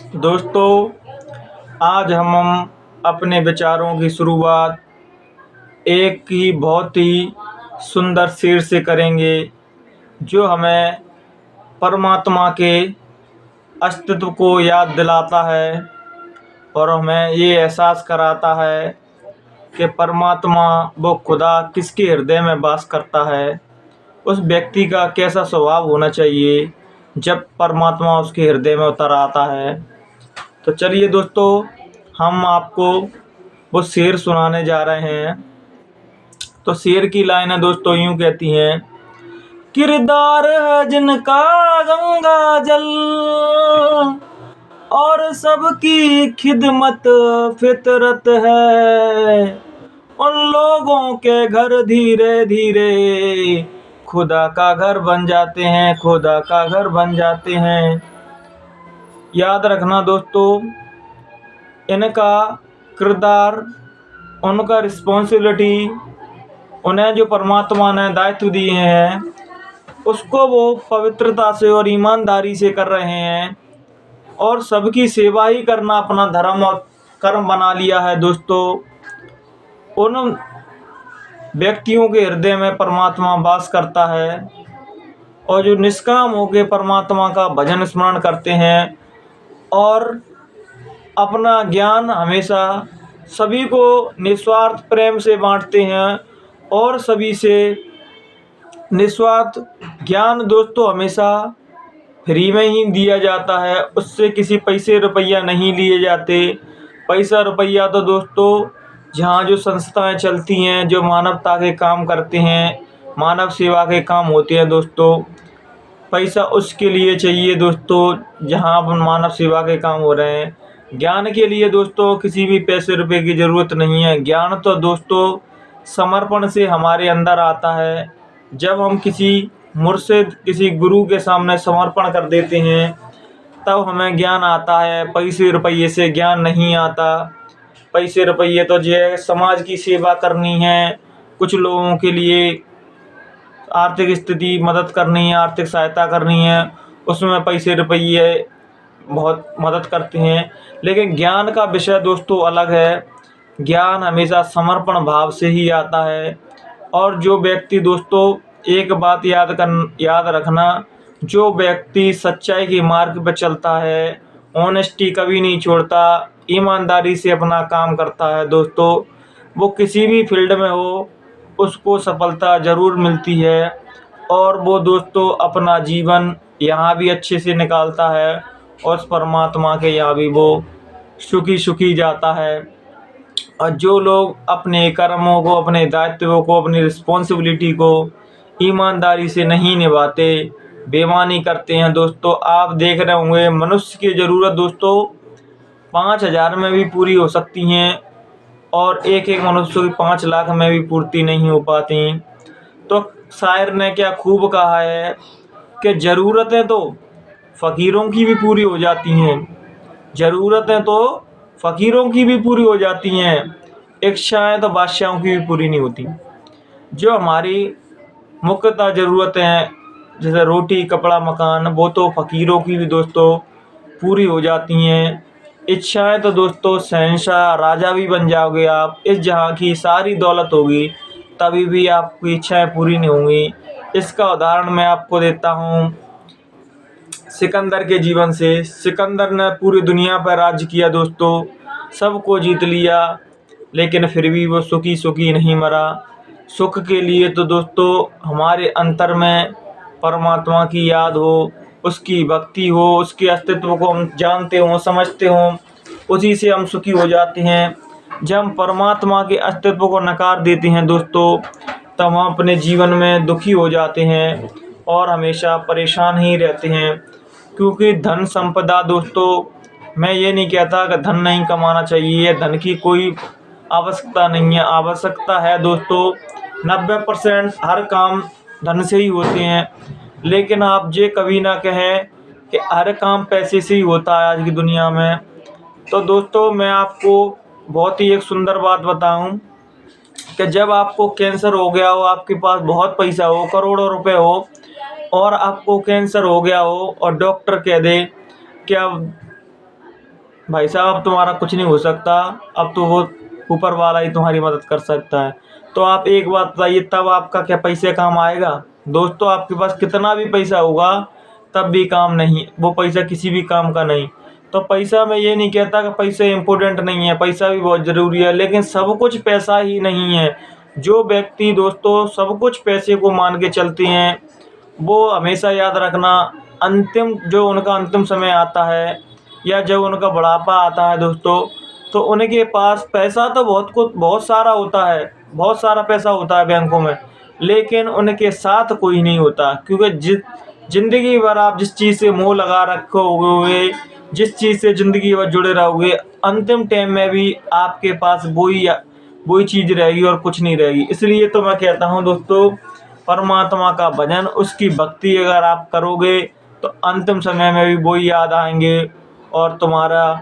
दोस्तों, आज हम अपने विचारों की शुरुआत एक ही बहुत ही सुंदर शेर से करेंगे, जो हमें परमात्मा के अस्तित्व को याद दिलाता है और हमें ये एहसास कराता है कि परमात्मा वो खुदा किसके हृदय में वास करता है। उस व्यक्ति का कैसा स्वभाव होना चाहिए जब परमात्मा उसके हृदय में उतर आता है। तो चलिए दोस्तों, हम आपको वो शेर सुनाने जा रहे हैं। तो शेर की लाइनें दोस्तों यूं कहती हैं, किरदार है जिनका गंगा जल और सबकी खिदमत फितरत है, उन लोगों के घर धीरे धीरे खुदा का घर बन जाते हैं, खुदा का घर बन जाते हैं। याद रखना दोस्तों, इनका किरदार, उनका रिस्पॉन्सिबिलिटी, उन्हें जो परमात्मा ने दायित्व दिए हैं उसको वो पवित्रता से और ईमानदारी से कर रहे हैं और सबकी सेवा ही करना अपना धर्म और कर्म बना लिया है। दोस्तों, उन व्यक्तियों के हृदय में परमात्मा वास करता है और जो निष्काम होकर परमात्मा का भजन स्मरण करते हैं और अपना ज्ञान हमेशा सभी को निस्वार्थ प्रेम से बांटते हैं और सभी से निस्वार्थ ज्ञान दोस्तों हमेशा फ्री में ही दिया जाता है, उससे किसी पैसे रुपया नहीं लिए जाते। पैसा रुपया तो दोस्तों जहाँ जो संस्थाएं चलती हैं, जो मानवता के काम करते हैं, मानव सेवा के काम होते हैं दोस्तों, पैसा उसके लिए चाहिए दोस्तों जहाँ अपन मानव सेवा के काम हो रहे हैं। ज्ञान के लिए दोस्तों किसी भी पैसे रुपए की ज़रूरत नहीं है। ज्ञान तो दोस्तों समर्पण से हमारे अंदर आता है। जब हम किसी मुर्शिद, किसी गुरु के सामने समर्पण कर देते हैं तब हमें ज्ञान आता है। पैसे रुपये से ज्ञान नहीं आता। पैसे रुपये तो जो समाज की सेवा करनी है, कुछ लोगों के लिए आर्थिक स्थिति मदद करनी है, आर्थिक सहायता करनी है, उसमें पैसे रुपये बहुत मदद करते हैं। लेकिन ज्ञान का विषय दोस्तों अलग है। ज्ञान हमेशा समर्पण भाव से ही आता है। और जो व्यक्ति दोस्तों, एक बात याद रखना, जो व्यक्ति सच्चाई के मार्ग पर चलता है, ऑनेस्टी कभी नहीं छोड़ता, ईमानदारी से अपना काम करता है दोस्तों, वो किसी भी फील्ड में हो उसको सफलता ज़रूर मिलती है और वो दोस्तों अपना जीवन यहाँ भी अच्छे से निकालता है और उस परमात्मा के यहाँ भी वो सुखी सुखी जाता है। और जो लोग अपने कर्मों को, अपने दायित्वों को, अपनी रिस्पॉन्सिबिलिटी को ईमानदारी से नहीं निभाते, बेईमानी करते हैं दोस्तों, आप देख रहे होंगे मनुष्य की ज़रूरत दोस्तों 5,000 में भी पूरी हो सकती हैं और एक एक मनुष्य की 5 लाख में भी पूर्ति नहीं हो पाती। तो शायर ने क्या खूब कहा है कि ज़रूरतें तो फ़कीरों की भी पूरी हो जाती हैं, ज़रूरतें तो फ़कीरों की भी पूरी हो जाती हैं, इच्छाएं तो बादशाहों की भी पूरी नहीं होती। जो हमारी मुख्यतः ज़रूरतें हैं जैसे रोटी, कपड़ा, मकान, वो तो फ़कीरों की भी दोस्तों पूरी हो जाती हैं। इच्छाएं तो दोस्तों शहंशाह, राजा भी बन जाओगे आप, इस जहाँ की सारी दौलत होगी तभी भी आपकी इच्छाएं पूरी नहीं होंगी। इसका उदाहरण मैं आपको देता हूँ सिकंदर के जीवन से। सिकंदर ने पूरी दुनिया पर राज्य किया दोस्तों, सबको जीत लिया, लेकिन फिर भी वो सुखी सुखी नहीं मरा। सुख के लिए तो दोस्तों हमारे अंतर में परमात्मा की याद हो, उसकी भक्ति हो, उसके अस्तित्व को हम जानते हों, समझते हों, उसी से हम सुखी हो जाते हैं। जब हम परमात्मा के अस्तित्व को नकार देते हैं दोस्तों, तब हम अपने जीवन में दुखी हो जाते हैं और हमेशा परेशान ही रहते हैं। क्योंकि धन संपदा दोस्तों, मैं ये नहीं कहता कि धन नहीं कमाना चाहिए, धन की कोई आवश्यकता नहीं है, आवश्यकता है दोस्तों। 90% हर काम धन से ही होते हैं, लेकिन आप ये कभी ना कहें कि हर काम पैसे से ही होता है आज की दुनिया में। तो दोस्तों मैं आपको बहुत ही एक सुंदर बात बताऊं कि जब आपको कैंसर हो गया हो, आपके पास बहुत पैसा हो, करोड़ों रुपए हो, और आपको कैंसर हो गया हो और डॉक्टर कह दे कि अब भाई साहब अब तुम्हारा कुछ नहीं हो सकता, अब तो वो ऊपर वाला ही तुम्हारी मदद कर सकता है। तो आप एक बात बताइए, तब आपका क्या पैसे काम आएगा? दोस्तों आपके पास कितना भी पैसा होगा तब भी काम नहीं, वो पैसा किसी भी काम का नहीं। तो पैसा, मैं ये नहीं कहता कि पैसे इम्पोर्टेंट नहीं है, पैसा भी बहुत ज़रूरी है, लेकिन सब कुछ पैसा ही नहीं है। जो व्यक्ति दोस्तों सब कुछ पैसे को मान के चलते हैं, वो हमेशा याद रखना, अंतिम जो उनका अंतिम समय आता है या जब उनका बुढ़ापा आता है दोस्तों, तो उनके पास पैसा तो बहुत सारा होता है, बहुत सारा पैसा होता है बैंकों में, लेकिन उनके साथ कोई नहीं होता। क्योंकि ज़िंदगी भर आप जिस चीज़ से मोह लगा रखोगे, जिस चीज़ से ज़िंदगी भर जुड़े रहोगे, अंतिम टाइम में भी आपके पास वही चीज़ रहेगी और कुछ नहीं रहेगी। इसलिए तो मैं कहता हूँ दोस्तों, परमात्मा का भजन, उसकी भक्ति अगर आप करोगे तो अंतिम समय में भी वही याद आएंगे और तुम्हारा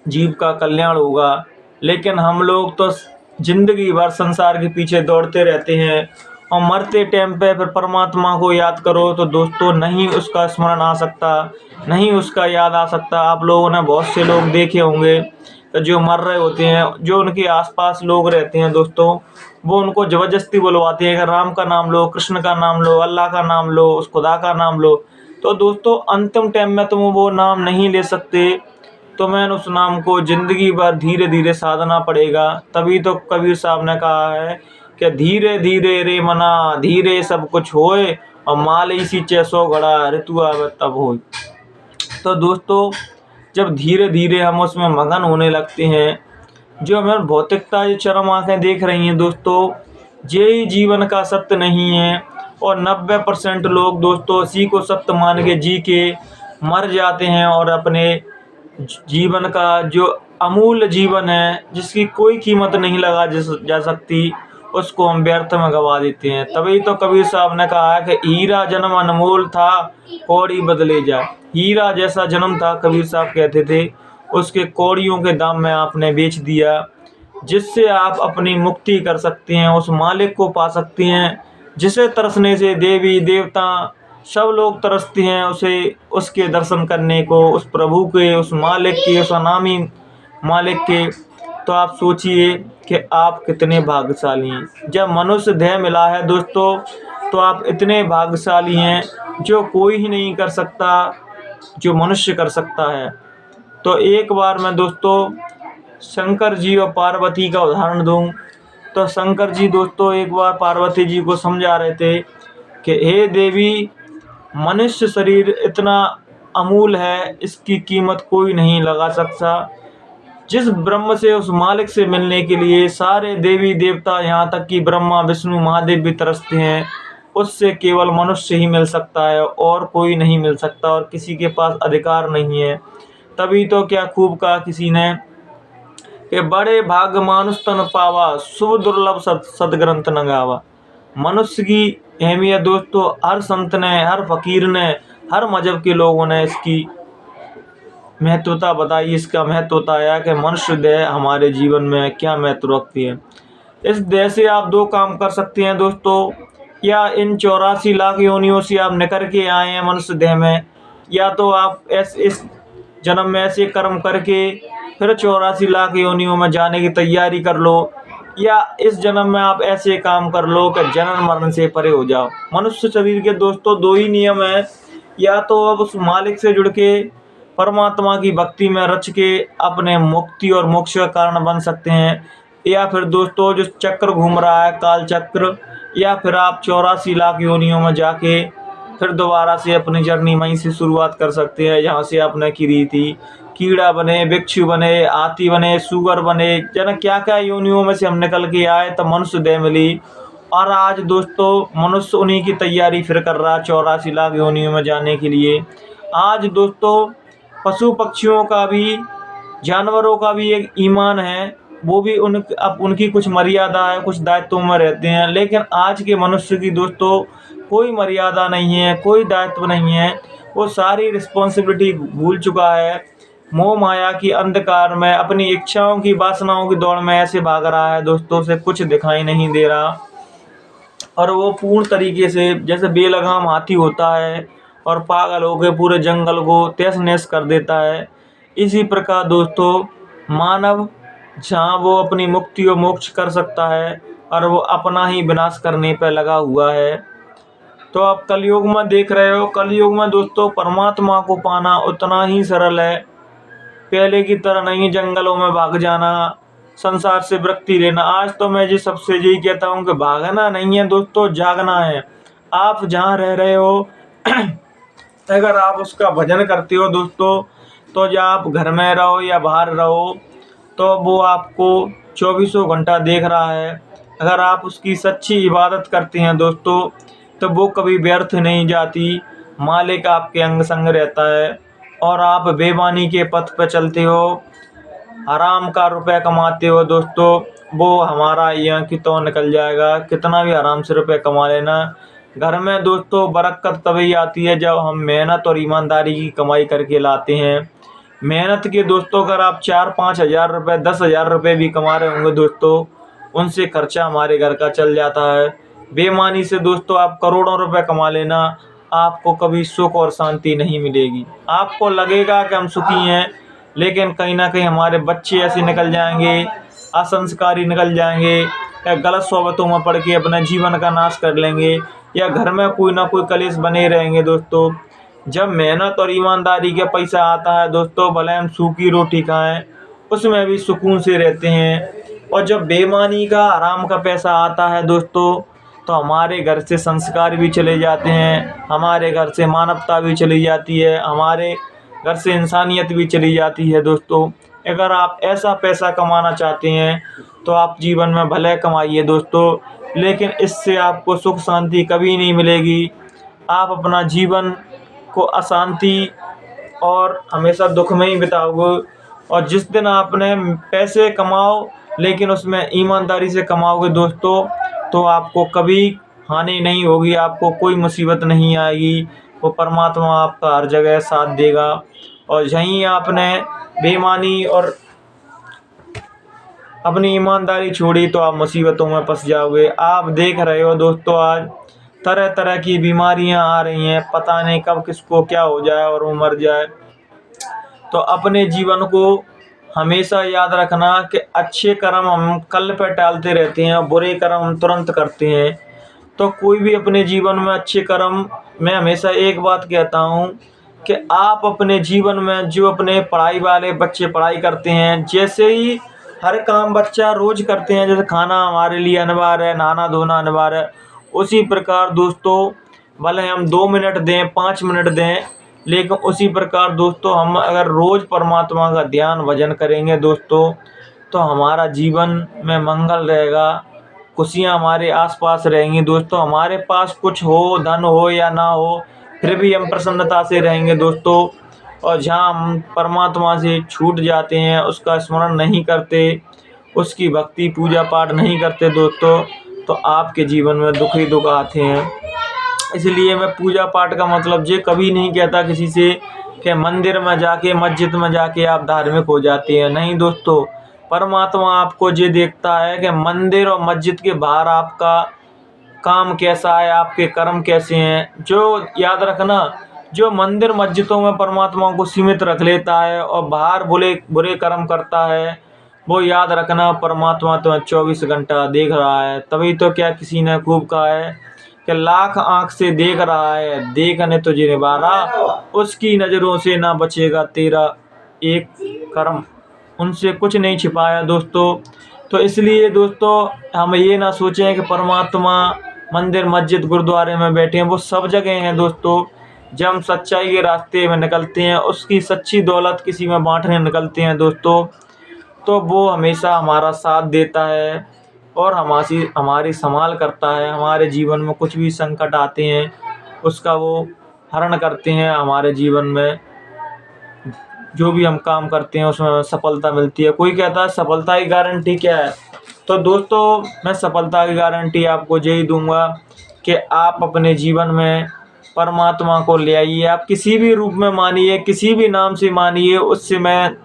जीव का कल्याण होगा। लेकिन हम लोग तो जिंदगी भर संसार के पीछे दौड़ते रहते हैं और मरते टाइम पे फिर परमात्मा को याद करो तो दोस्तों नहीं उसका स्मरण आ सकता, नहीं उसका याद आ सकता। आप लोगों ने बहुत से लोग देखे होंगे जो मर रहे होते हैं, जो उनके आसपास लोग रहते हैं दोस्तों, वो उनको ज़बरदस्ती बुलवाते हैं कि राम का नाम लो, कृष्ण का नाम लो, अल्लाह का नाम लो, उस खुदा का नाम लो। तो दोस्तों अंतिम टाइम में तुम वो नाम नहीं ले सकते, तो मैंने उस नाम को ज़िंदगी भर धीरे धीरे साधना पड़ेगा। तभी तो कबीर साहब ने कहा है कि धीरे धीरे रे मना, धीरे सब कुछ होए, और माल इसी चैसो घड़ा ऋतु आवे तब होए। तो दोस्तों जब धीरे धीरे हम उसमें मगन होने लगते हैं, जो हमें भौतिकता जो चरम आंखें देख रही हैं दोस्तों, ये जीवन का सत्य नहीं है। और 90% लोग दोस्तों इसी को सत्य मान के जी के मर जाते हैं और अपने जीवन का जो अमूल्य जीवन है, जिसकी कोई कीमत नहीं लगा जा सकती, उसको हम व्यर्थ में गवा देते हैं। तभी तो कबीर साहब ने कहा है कि हीरा जन्म अनमोल था, कौड़ी बदले जाए। हीरा जैसा जन्म था, कबीर साहब कहते थे, उसके कौड़ियों के दाम में आपने बेच दिया। जिससे आप अपनी मुक्ति कर सकते हैं, उस मालिक को पा सकते हैं जिसे तरसने से देवी देवता सब लोग तरसते हैं, उसे उसके दर्शन करने को, उस प्रभु के, उस मालिक के, उस अनामी मालिक के। तो आप सोचिए कि आप कितने भाग्यशाली हैं। जब मनुष्य देह मिला है दोस्तों, तो आप इतने भाग्यशाली हैं जो कोई ही नहीं कर सकता जो मनुष्य कर सकता है। तो एक बार मैं दोस्तों शंकर जी और पार्वती का उदाहरण दूं, तो शंकर जी दोस्तों एक बार पार्वती जी को समझा रहे थे कि हे देवी, मनुष्य शरीर इतना अमूल है, इसकी कीमत कोई नहीं लगा सकता। जिस ब्रह्म से, उस मालिक से मिलने के लिए सारे देवी देवता, यहाँ तक कि ब्रह्मा विष्णु महादेव भी तरसते हैं, उससे केवल मनुष्य ही मिल सकता है और कोई नहीं मिल सकता, और किसी के पास अधिकार नहीं है। तभी तो क्या खूब कहा किसी ने कि बड़े भाग मानुष तन पावा, शुभ दुर्लभ सदग्रंथ न गावा। मनुष्य की अहमियत दोस्तों हर संत ने, हर फकीर ने, हर मजहब के लोगों ने इसकी महत्वता बताई, इसका महत्व बताया कि मनुष्य देह हमारे जीवन में क्या महत्व रखती है। इस देह से आप दो काम कर सकते हैं दोस्तों, या इन 84 लाख योनियों से आप निकल के आए हैं मनुष्य देह में, या तो आप इस जन्म में ऐसे कर्म करके फिर 84 लाख योनियों में जाने की तैयारी कर लो, या इस जन्म में आप ऐसे काम कर लो कि जन्म मरण से परे हो जाओ। मनुष्य शरीर के दोस्तों दो ही नियम है, या तो अब उस मालिक से जुड़ के परमात्मा की भक्ति में रच के अपने मुक्ति और मोक्ष का कारण बन सकते हैं, या फिर दोस्तों जो चक्र घूम रहा है काल चक्र, या फिर आप 84 लाख योनियों में जाके फिर दोबारा से अपनी जर्नी वहीं से शुरुआत कर सकते हैं जहाँ से आपने की थी। कीड़ा बने, भिक्षु बने, हाथी बने, सुगर बने, जन क्या क्या योनियों में से हम निकल के आए तब मनुष्य देह मिली, और आज दोस्तों मनुष्य उन्हीं की तैयारी फिर कर रहा है 84 लाख योनियों में जाने के लिए। आज दोस्तों पशु पक्षियों का भी, जानवरों का भी एक ईमान है, वो भी अब उनकी कुछ मर्यादा है, कुछ दायित्वों में रहते हैं। लेकिन आज के मनुष्य की दोस्तों कोई मर्यादा नहीं है, कोई दायित्व नहीं है, वो सारी रिस्पॉन्सिबिलिटी भूल चुका है। मोह माया की अंधकार में अपनी इच्छाओं की, वासनाओं की दौड़ में ऐसे भाग रहा है दोस्तों, से कुछ दिखाई नहीं दे रहा, और वो पूर्ण तरीके से जैसे बेलगाम हाथी होता है और पागल होकर पूरे जंगल को तहस नहस कर देता है। इसी प्रकार दोस्तों मानव जहाँ वो अपनी मुक्ति और मोक्ष कर सकता है और वो अपना ही विनाश करने पर लगा हुआ है। तो आप कलयुग में देख रहे हो, कलयुग में दोस्तों परमात्मा को पाना उतना ही सरल है। पहले की तरह नहीं जंगलों में भाग जाना, संसार से विरक्ति लेना। आज तो मैं जी सबसे यही कहता हूँ कि भागना नहीं है दोस्तों, जागना है। आप जहाँ रह रहे हो अगर आप उसका भजन करते हो दोस्तों, तो या आप घर में रहो या बाहर रहो, तो वो आपको 24 घंटा देख रहा है। अगर आप उसकी सच्ची इबादत करते हैं दोस्तों, तो वो कभी व्यर्थ नहीं जाती। मालिक आपके अंग संग रहता है और आप बेईमानी के पथ पर चलते हो, हराम का रुपए कमाते हो दोस्तों, वो हमारा यहाँ की तो निकल जाएगा। कितना भी आराम से रुपए कमा लेना, घर में दोस्तों बरकत तभी आती है जब हम मेहनत और ईमानदारी की कमाई करके लाते हैं। मेहनत के दोस्तों अगर आप 4-5 हज़ार रुपये 10,000 रुपये भी कमा रहे होंगे दोस्तों, उनसे खर्चा हमारे घर का चल जाता है। बेईमानी से दोस्तों आप करोड़ों रुपए कमा लेना, आपको कभी सुख और शांति नहीं मिलेगी। आपको लगेगा कि हम सुखी हैं, लेकिन कहीं ना कहीं हमारे बच्चे ऐसे निकल जाएंगे, असंस्कारी निकल जाएंगे, या गलत सोबतों में पड़ के अपने जीवन का नाश कर लेंगे, या घर में कोई ना कोई कलेश बने रहेंगे दोस्तों। जब मेहनत और ईमानदारी का पैसा आता है दोस्तों, भले हम सूखी रोटी खाएं, उसमें भी सुकून से रहते हैं। और जब बेईमानी का आराम का पैसा आता है दोस्तों, तो हमारे घर से संस्कार भी चले जाते हैं, हमारे घर से मानवता भी चली जाती है, हमारे घर से इंसानियत भी चली जाती है दोस्तों। अगर आप ऐसा पैसा कमाना चाहते हैं तो आप जीवन में भले कमाइए दोस्तों, लेकिन इससे आपको सुख शांति कभी नहीं मिलेगी। आप अपना जीवन को अशांति और हमेशा दुख में ही बिताओगे। और जिस दिन आपने पैसे कमाओ लेकिन उसमें ईमानदारी से कमाओगे दोस्तों, तो आपको कभी हानि नहीं होगी, आपको कोई मुसीबत नहीं आएगी। वो परमात्मा आपका हर जगह साथ देगा। और यहीं आपने बेईमानी और अपनी ईमानदारी छोड़ी तो आप मुसीबतों में फंस जाओगे। आप देख रहे हो दोस्तों, आज तरह तरह की बीमारियां आ रही हैं, पता नहीं कब किसको क्या हो जाए और वो मर जाए। तो अपने जीवन को हमेशा याद रखना कि अच्छे कर्म हम कल पर टालते रहते हैं और बुरे कर्म हम तुरंत करते हैं। तो कोई भी अपने जीवन में अच्छे कर्म, मैं हमेशा एक बात कहता हूँ कि आप अपने जीवन में जो अपने पढ़ाई वाले बच्चे पढ़ाई करते हैं, जैसे ही हर काम बच्चा रोज करते हैं, जैसे खाना हमारे लिए अनिवार्य है, नहाना धोना अनिवार्य है, उसी प्रकार दोस्तों भले हम 2 मिनट दें 5 मिनट दें, लेकिन उसी प्रकार दोस्तों हम अगर रोज परमात्मा का ध्यान भजन करेंगे दोस्तों, तो हमारा जीवन में मंगल रहेगा, खुशियाँ हमारे आसपास रहेंगी दोस्तों। हमारे पास कुछ हो, धन हो या ना हो, फिर भी हम प्रसन्नता से रहेंगे दोस्तों। और जहाँ हम परमात्मा से छूट जाते हैं, उसका स्मरण नहीं करते, उसकी भक्ति पूजा पाठ नहीं करते दोस्तों, तो आपके जीवन में दुख ही दुख आते हैं। इसलिए मैं पूजा पाठ का मतलब ये कभी नहीं कहता किसी से कि मंदिर में जाके मस्जिद में जाके आप धार्मिक हो जाते हैं। नहीं दोस्तों, परमात्मा आपको ये देखता है कि मंदिर और मस्जिद के बाहर आपका काम कैसा है, आपके कर्म कैसे हैं। जो याद रखना, जो मंदिर मस्जिदों में परमात्मा को सीमित रख लेता है और बाहर बुरे कर्म करता है, वो याद रखना परमात्मा तो 24 घंटा देख रहा है। तभी तो क्या किसी ने खूब कहा है कि लाख आंख से देख रहा है, देखने तुझे निवारा, उसकी नज़रों से ना बचेगा तेरा एक कर्म, उनसे कुछ नहीं छिपाया दोस्तों। तो इसलिए दोस्तों हम ये ना सोचें कि परमात्मा मंदिर मस्जिद गुरुद्वारे में बैठे हैं, वो सब जगह हैं दोस्तों। जब हम सच्चाई के रास्ते में निकलते हैं, उसकी सच्ची दौलत किसी में बांटने निकलते हैं दोस्तों, तो वो हमेशा हमारा साथ देता है और हमारी संभाल करता है। हमारे जीवन में कुछ भी संकट आते हैं, उसका वो हरण करते हैं। हमारे जीवन में जो भी हम काम करते हैं उसमें सफलता मिलती है। कोई कहता है सफलता की गारंटी क्या है, तो दोस्तों मैं सफलता की गारंटी आपको यही दूंगा कि आप अपने जीवन में परमात्मा को ले आइए। आप किसी भी रूप में मानिए, किसी भी नाम से मानिए, उससे मैं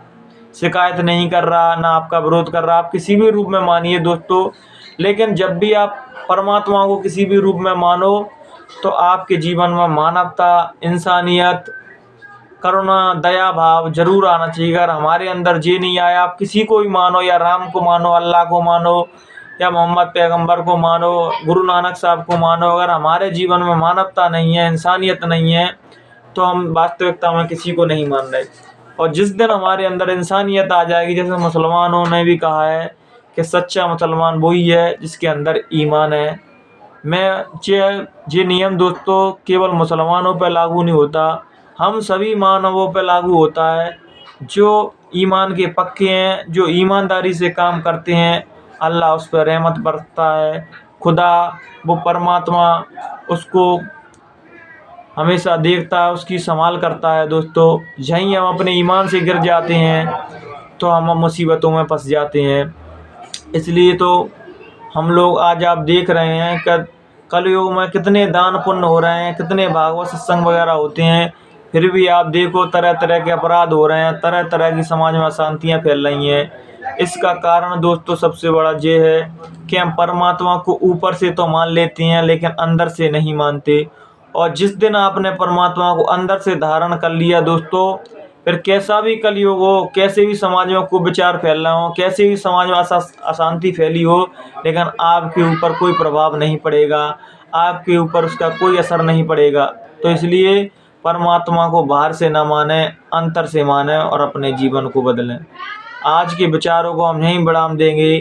शिकायत नहीं कर रहा, ना आपका विरोध कर रहा। आप किसी भी रूप में मानिए दोस्तों, लेकिन जब भी आप परमात्मा को किसी भी रूप में मानो, तो आपके जीवन में मानवता, इंसानियत करुणा, दया भाव जरूर आना चाहिए। अगर हमारे अंदर ये नहीं आया, आप किसी को भी मानो, या राम को मानो, अल्लाह को मानो, या मोहम्मद पैगंबर को मानो, गुरु नानक साहब को मानो, अगर हमारे जीवन में मानवता नहीं है, इंसानियत नहीं है, तो हम वास्तविकता में किसी को नहीं मान रहे। और जिस दिन हमारे अंदर इंसानियत आ जाएगी, जैसे मुसलमानों ने भी कहा है कि सच्चा मुसलमान वही है जिसके अंदर ईमान है। मैं ये नियम दोस्तों केवल मुसलमानों पर लागू नहीं होता, हम सभी मानवों पर लागू होता है। जो ईमान के पक्के हैं, जो ईमानदारी से काम करते हैं, अल्लाह उस पर रहमत बरसता है। खुदा, वो परमात्मा उसको हमेशा देखता है, उसकी संभाल करता है। दोस्तों यहीं हम अपने ईमान से गिर जाते हैं तो हम मुसीबतों में फंस जाते हैं। इसलिए तो हम लोग आज आप देख रहे हैं कि कलयुग में कितने दान पुण्य हो रहे हैं, कितने भागवत सत्संग वगैरह होते हैं, फिर भी आप देखो तरह तरह के अपराध हो रहे हैं, तरह तरह की समाज में अशांतियाँ फैल रही हैं। इसका कारण दोस्तों सबसे बड़ा ये है कि हम परमात्मा को ऊपर से तो मान लेते हैं लेकिन अंदर से नहीं मानते। और जिस दिन आपने परमात्मा को अंदर से धारण कर लिया दोस्तों, फिर कैसा भी कलयुग हो, कैसे भी समाज में कुविचार फैल रहा हो, कैसे भी समाज में अशांति फैली हो, लेकिन आपके ऊपर कोई प्रभाव नहीं पड़ेगा, आपके ऊपर उसका कोई असर नहीं पड़ेगा। तो इसलिए परमात्मा को बाहर से ना माने, अंतर से माने और अपने जीवन को बदलें। आज के विचारों को हम यहीं बढ़ाम देंगे।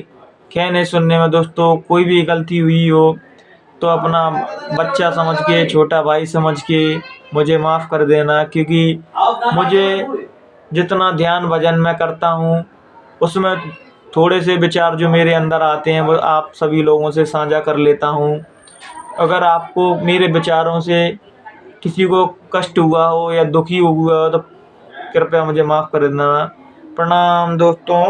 कहने सुनने में दोस्तों कोई भी गलती हुई हो तो अपना बच्चा समझ के, छोटा भाई समझ के मुझे माफ़ कर देना, क्योंकि मुझे जितना ध्यान भजन मैं करता हूँ उसमें थोड़े से विचार जो मेरे अंदर आते हैं वो आप सभी लोगों से साझा कर लेता हूँ। अगर आपको मेरे विचारों से किसी को कष्ट हुआ हो या दुखी हुआ हो तो कृपया मुझे माफ़ कर देना। प्रणाम दोस्तों।